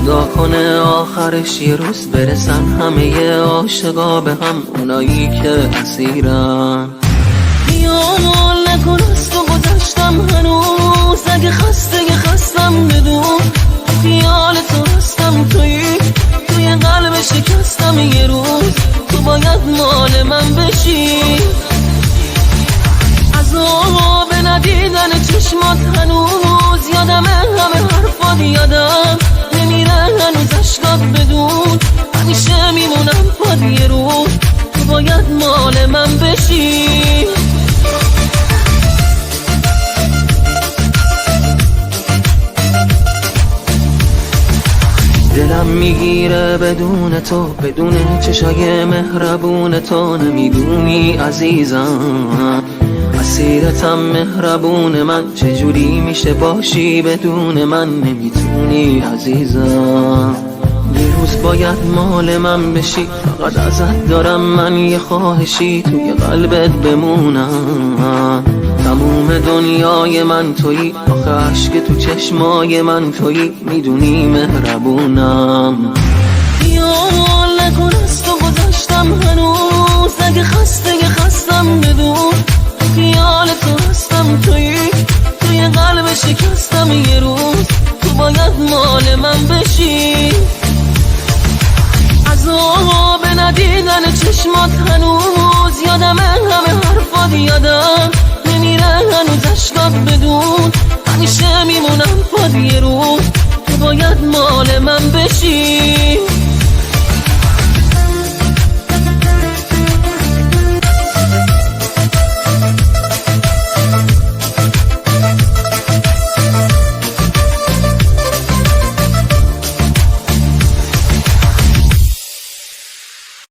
خدا کنه آخرش یه روز برسن همه عاشقا به هم، اونایی که اسیرن. خیال نکن از تو گذشتم هنوز، اگه خستم بدون خیال تو هستم. توی قلب شکستم یه روز، تو باید مال من بشی. عذاب ندیدن چشمات هنوز یادمه، همه حرفات یادم نمیره هنوز اشکات بدون. همیشه میمونم پاد یه روز، تو باید مال من بشی. دلم میگیره بدون تو، بدون چشای مهربون تو. نمیدونی عزیزم اسیرتم مهربون من، چجوری میشه باشی بدون من؟ نمیتونی عزیزم، یه روز باید مال من بشی. فقط ازت دارم من یه خواهشی، توی قلبت بمونم. تموم دنیای من تویی، آخه عشق تو چشمای من تویی، میدونی مهربونم. خیال نکن از تو گذشتم هنوز، اگه خستم بدون خیال تو هستم. توی قلب شکستم یه روز، تو باید مال من بشی. عذاب ندیدن چشمات هنوز یادمه، همه حرفات یادم نمیره هنوز اشکات بدون. همیشه میمونم پاد یه روز، تو باید مال من بشی.